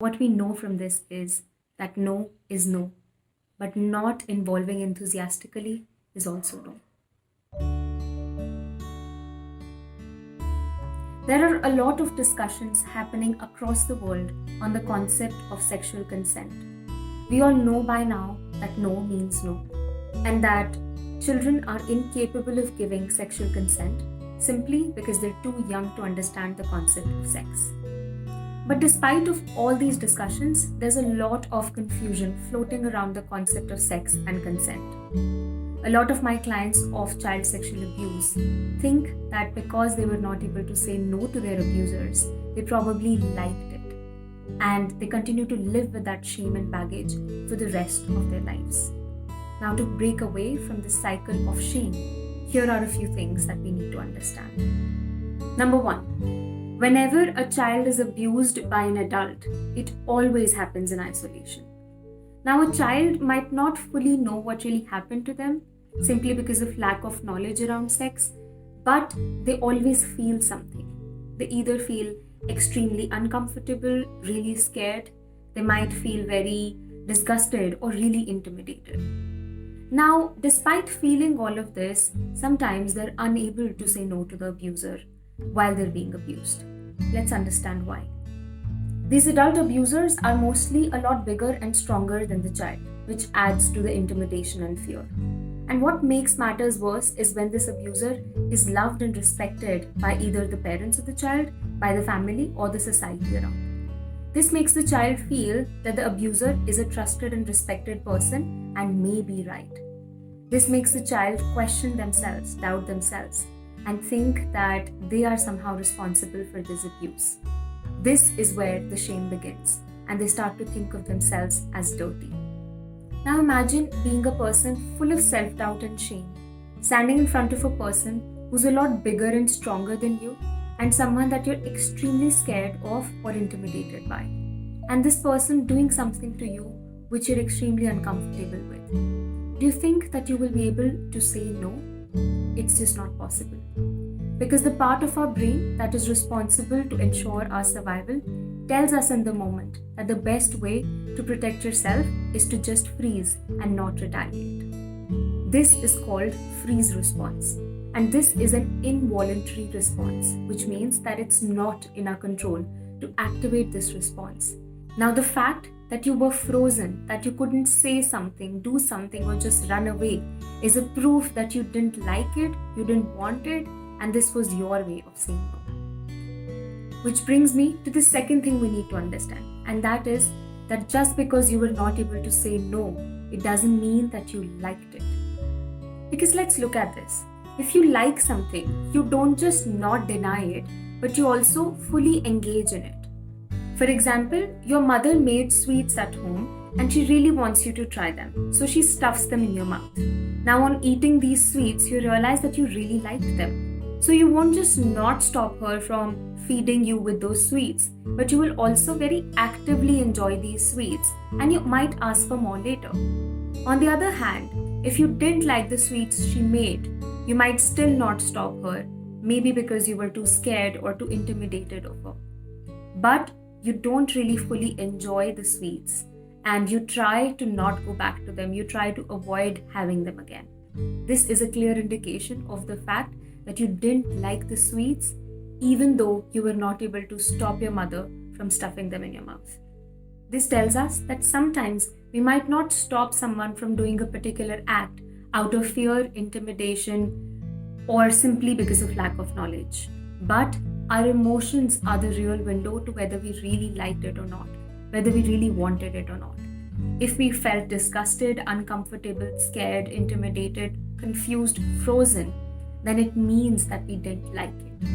what we know from this is that no is no, but not involving enthusiastically is also no. There are a lot of discussions happening across the world on the concept of sexual consent. We all know by now that no means no, and that children are incapable of giving sexual consent simply because they're too young to understand the concept of sex. But despite of all these discussions, there's a lot of confusion floating around the concept of sex and consent. A lot of my clients of child sexual abuse think that because they were not able to say no to their abusers, they probably liked it. And they continue to live with that shame and baggage for the rest of their lives. Now, to break away from this cycle of shame, here are a few things that we need to understand. Number one, whenever a child is abused by an adult, it always happens in isolation. Now, a child might not fully know what really happened to them simply because of lack of knowledge around sex, but they always feel something. They either feel extremely uncomfortable, really scared, they might feel very disgusted or really intimidated. Now, despite feeling all of this, sometimes they're unable to say no to the abuser while they're being abused. Let's understand why. These adult abusers are mostly a lot bigger and stronger than the child, which adds to the intimidation and fear. And what makes matters worse is when this abuser is loved and respected by either the parents of the child, by the family, or the society around. This makes the child feel that the abuser is a trusted and respected person and may be right. This makes the child question themselves, doubt themselves, and think that they are somehow responsible for this abuse. This is where the shame begins, and they start to think of themselves as dirty. Now imagine being a person full of self-doubt and shame, standing in front of a person who's a lot bigger and stronger than you, and someone that you're extremely scared of or intimidated by. And this person doing something to you which you're extremely uncomfortable with. Do you think that you will be able to say no? It's just not possible. Because the part of our brain that is responsible to ensure our survival tells us in the moment that the best way to protect yourself is to just freeze and not retaliate. This is called freeze response. And this is an involuntary response, which means that it's not in our control to activate this response. Now, the fact that you were frozen, that you couldn't say something, do something, or just run away is a proof that you didn't like it, you didn't want it, and this was your way of saying no. Which brings me to the second thing we need to understand, and that is that just because you were not able to say no, it doesn't mean that you liked it. Because let's look at this. If you like something, you don't just not deny it, but you also fully engage in it. For example, your mother made sweets at home and she really wants you to try them, so she stuffs them in your mouth. Now, on eating these sweets, you realize that you really liked them. So you won't just not stop her from feeding you with those sweets, but you will also very actively enjoy these sweets and you might ask for more later. On the other hand, if you didn't like the sweets she made, you might still not stop her, maybe because you were too scared or too intimidated of her. But you don't really fully enjoy the sweets and you try to not go back to them, you try to avoid having them again. This is a clear indication of the fact that you didn't like the sweets even though you were not able to stop your mother from stuffing them in your mouth. This tells us that sometimes we might not stop someone from doing a particular act out of fear, intimidation, or simply because of lack of knowledge. But our emotions are the real window to whether we really liked it or not, whether we really wanted it or not. If we felt disgusted, uncomfortable, scared, intimidated, confused, frozen, then it means that we didn't like it.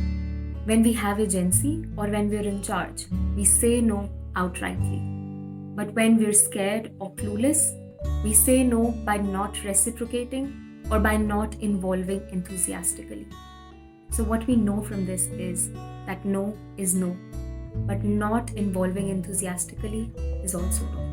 When we have agency or when we're in charge, we say no outrightly. But when we're scared or clueless, we say no by not reciprocating or by not involving enthusiastically. So what we know from this is that no is no, but not involving enthusiastically is also no.